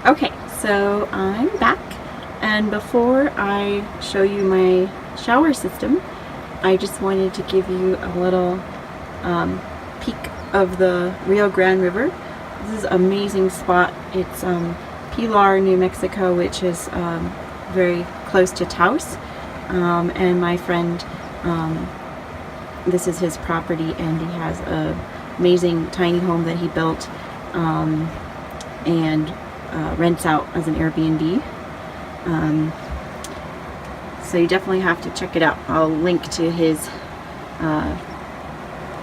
Okay, so I'm back, and before I show you my shower system, I just wanted to give you a little peek of the Rio Grande River. This is an amazing spot. It's Pilar, New Mexico, which is very close to Taos, and my friend, this is his property, and he has an amazing tiny home that he built and rents out as an Airbnb. So you definitely have to check it out. I'll link to his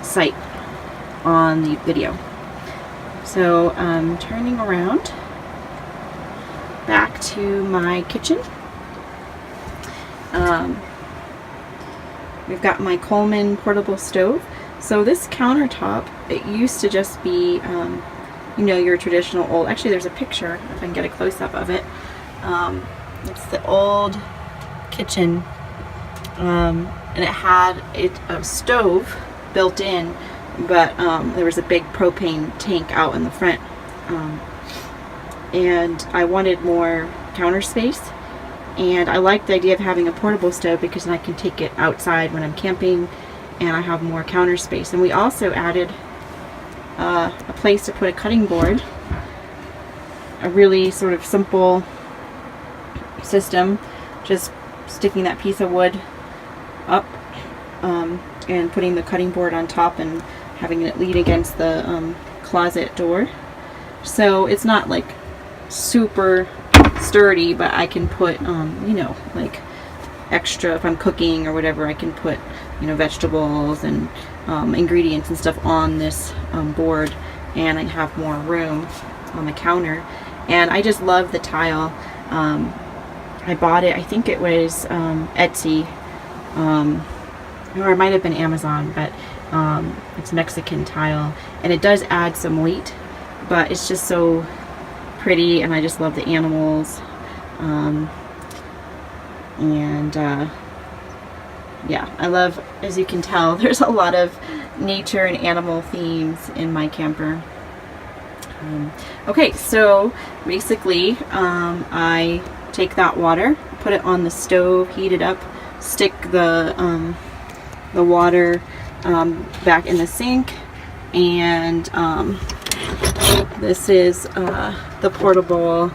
site on the video. So turning around back to my kitchen. We've got my Coleman portable stove. So this countertop, it used to just be you know, your traditional old, actually there's a picture if I can get a close-up of it. It's the old kitchen, and it had a stove built in, but there was a big propane tank out in the front, and I wanted more counter space, and I liked the idea of having a portable stove because then I can take it outside when I'm camping and I have more counter space. And we also added a place to put a cutting board, a really sort of simple system, just sticking that piece of wood up and putting the cutting board on top and having it lean against the closet door. So it's not like super sturdy, but I can put you know, like extra, if I'm cooking or whatever, I can put, you know, vegetables and ingredients and stuff on this board, and I have more room on the counter. And I just love the tile. I bought it, I think it was Etsy, or it might have been Amazon, but it's Mexican tile, and it does add some weight, but it's just so pretty, and I just love the animals. Yeah, I love, as you can tell, there's a lot of nature and animal themes in my camper. Okay, so basically I take that water, put it on the stove, heat it up, stick the water back in the sink, and this is the portable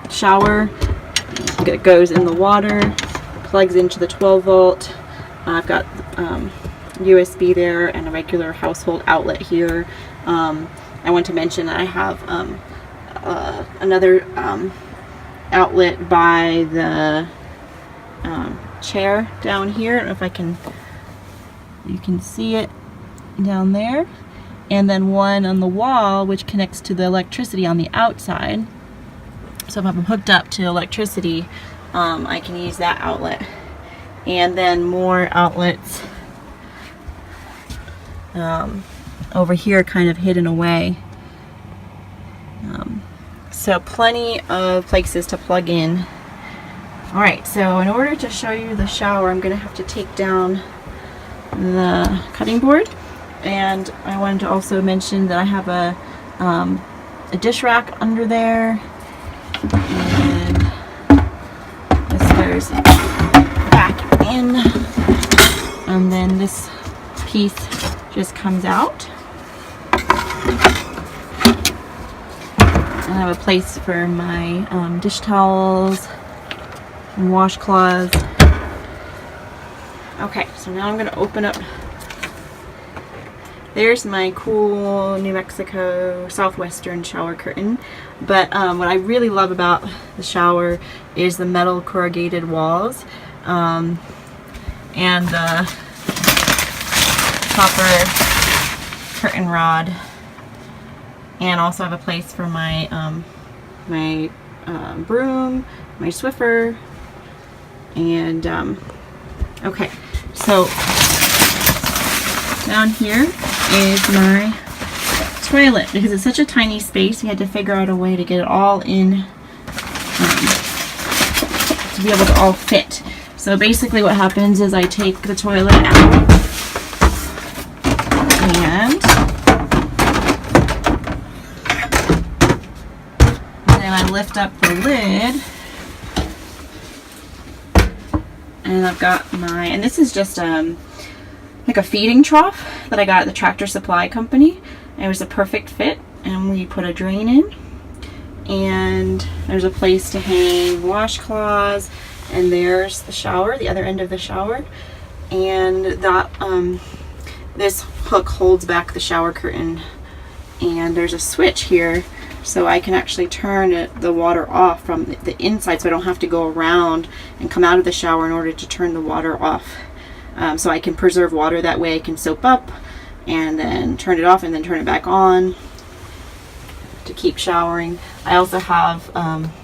shower. It goes in the water, plugs into the 12 volt. I've got USB there and a regular household outlet here. I want to mention that I have another outlet by the chair down here. I don't know if you can see it down there, and then one on the wall which connects to the electricity on the outside. So if I'm hooked up to electricity, I can use that outlet, and then more outlets over here, kind of hidden away. So plenty of places to plug in. Alright, so in order to show you the shower, I'm going to have to take down the cutting board, and I wanted to also mention that I have a dish rack under there, and this goes back in, and then this piece just comes out. I have a place for my dish towels and washcloths. Okay, so now I'm going to open up. There's my cool New Mexico Southwestern shower curtain. But what I really love about the shower is the metal corrugated walls and the copper curtain rod. And also have a place for my my broom, my Swiffer, and okay, so down here is my toilet. Because it's such a tiny space, we had to figure out a way to get it all in, to be able to all fit. So basically what happens is I take the toilet out and then I lift up the lid, and I've got my, and this is just like a feeding trough that I got at the Tractor Supply Company. It was a perfect fit, and we put a drain in, and there's a place to hang washcloths, and there's the shower, the other end of the shower, and that this hook holds back the shower curtain, and there's a switch here so I can actually turn the water off from the inside, so I don't have to go around and come out of the shower in order to turn the water off. So I can preserve water that way. I can soap up and then turn it off and then turn it back on to keep showering. I also have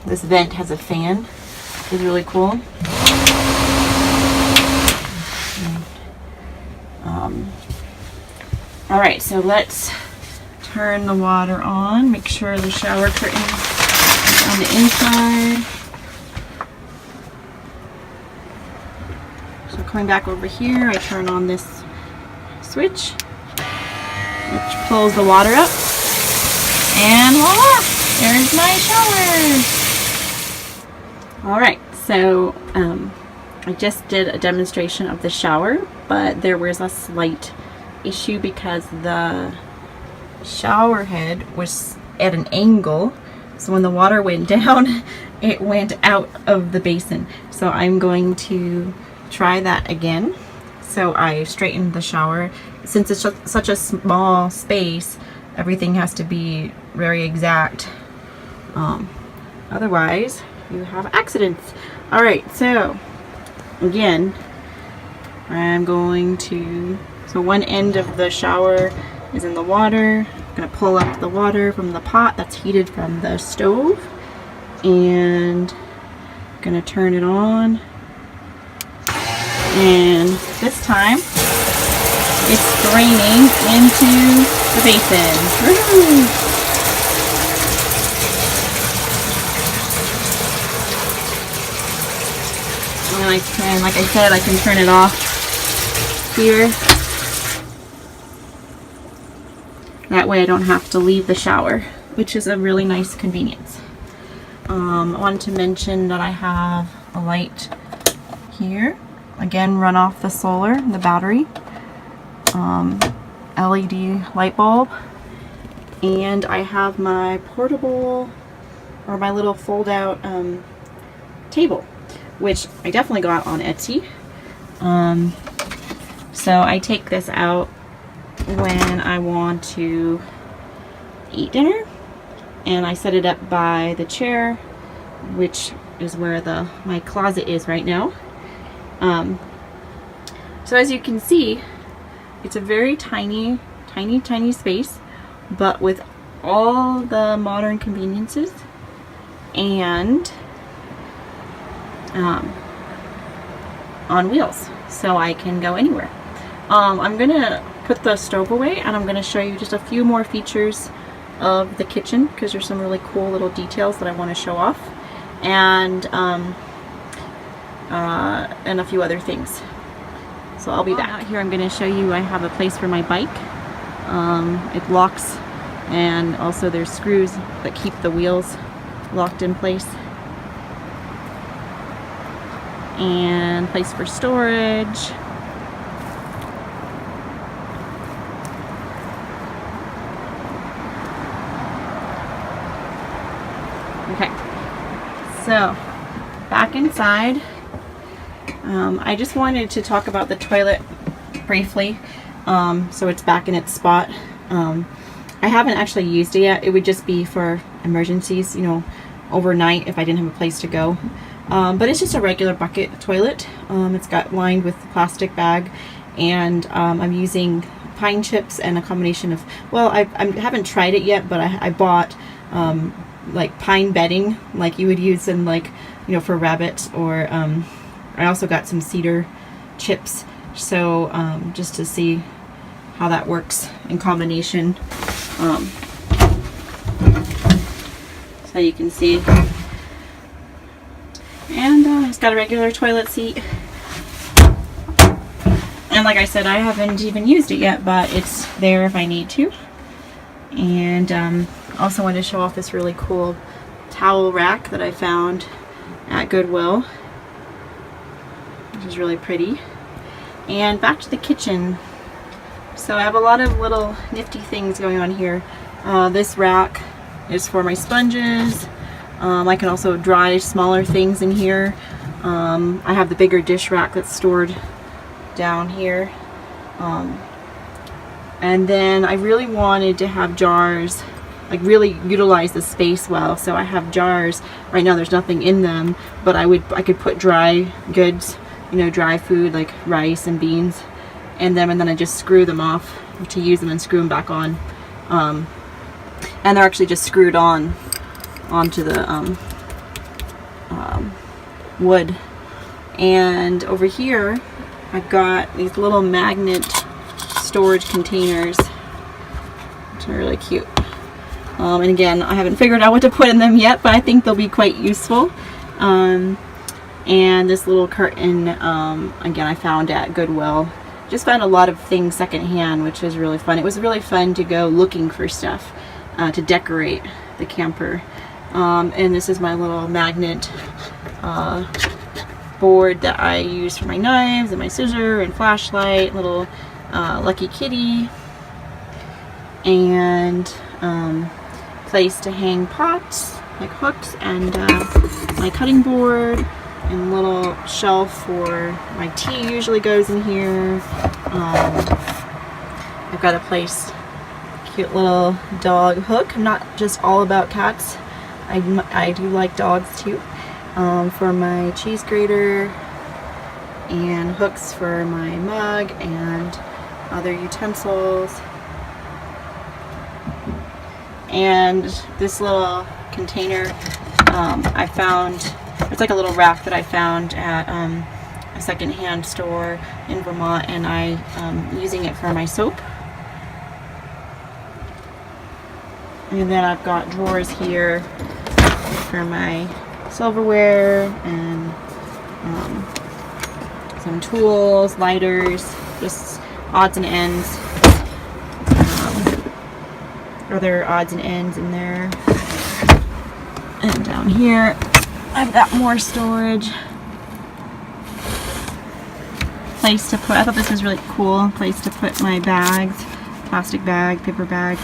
this vent has a fan, which is really cool. All right, so let's turn the water on. Make sure the shower curtain is on the inside. So coming back over here, I turn on this switch, which pulls the water up, and voila, there's my shower. All right, so I just did a demonstration of the shower, but there was a slight issue because the shower head was at an angle, so when the water went down, it went out of the basin. So I'm going to try that again. So I straightened the shower. Since it's such a small space, everything has to be very exact. Otherwise, you have accidents. All right, so again, I'm going to, so one end of the shower is in the water. I'm gonna pull up the water from the pot that's heated from the stove, and I'm gonna turn it on. And this time, it's draining into the basin. Woo-hoo! And like I said, I can turn it off here. That way I don't have to leave the shower, which is a really nice convenience. I wanted to mention that I have a light here. Again, run off the solar, the battery. LED light bulb. And I have my portable, or my little fold-out table, which I definitely got on Etsy. So I take this out when I want to eat dinner, and I set it up by the chair, which is where my closet is right now. So as you can see, it's a very tiny space, but with all the modern conveniences and on wheels, so I can go anywhere. I'm gonna put the stove away, and I'm gonna show you just a few more features of the kitchen, because there's some really cool little details that I want to show off, and a few other things. So I'll be back. Out here I'm going to show you I have a place for my bike. It locks, and also there's screws that keep the wheels locked in place. And place for storage. Okay, so back inside, I just wanted to talk about the toilet briefly, so it's back in its spot. I haven't actually used it yet. It would just be for emergencies, you know, overnight if I didn't have a place to go. But it's just a regular bucket toilet. It's got lined with plastic bag, and I'm using pine chips and a combination of, well, I haven't tried it yet, but I bought like pine bedding, like you would use in, like, you know, for rabbits, or I also got some cedar chips, so just to see how that works in combination. So you can see, and it's got a regular toilet seat, and like I said, I haven't even used it yet, but it's there if I need to. And also wanted to show off this really cool towel rack that I found at Goodwill, which is really pretty. And back to the kitchen. So I have a lot of little nifty things going on here. This rack is for my sponges. I can also dry smaller things in here. I have the bigger dish rack that's stored down here. And then I really wanted to have jars, like really utilize the space well. So I have jars. Right now there's nothing in them, but I could put dry goods, you know, dry food like rice and beans in them, and then I just screw them off to use them and screw them back on. And they're actually just screwed on onto the wood. And over here I've got these little magnet storage containers, which are really cute. And again, I haven't figured out what to put in them yet, but I think they'll be quite useful. And this little curtain, again, I found at Goodwill. Just found a lot of things secondhand, which is really fun. It was really fun to go looking for stuff to decorate the camper. And this is my little magnet board that I use for my knives and my scissor and flashlight, little Lucky Kitty, and place to hang pots, like hooks, and my cutting board, and little shelf for my tea usually goes in here. I've got a place, cute little dog hook. I'm not just all about cats. I do like dogs too. For my cheese grater, and hooks for my mug and other utensils. And this little container I found, it's like a little rack that I found at a secondhand store in Vermont, and I'm using it for my soap. And then I've got drawers here for my silverware and some tools, lighters, just odds and ends, other odds and ends in there. And down here I've got more storage, place to put, I thought this was really cool, place to put my bags, plastic bag, paper bags.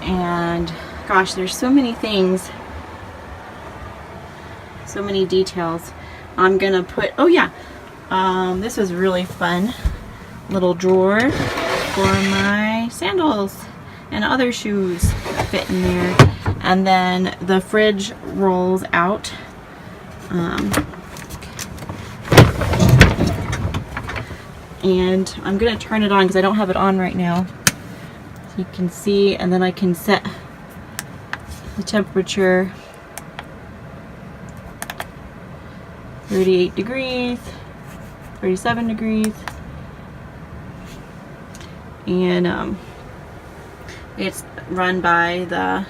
And gosh, there's so many things, so many details. I'm gonna put, oh yeah, this was really fun, little drawer for my sandals and other shoes that fit in there. And then the fridge rolls out. And I'm gonna turn it on because I don't have it on right now. You can see, and then I can set the temperature 38 degrees, 37 degrees, and it's run by the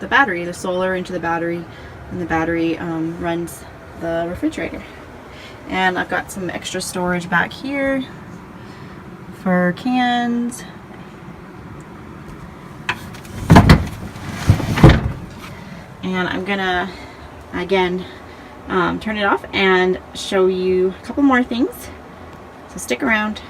battery, the solar into the battery, and the battery runs the refrigerator. And I've got some extra storage back here for cans. And I'm gonna, again, turn it off and show you a couple more things. So stick around.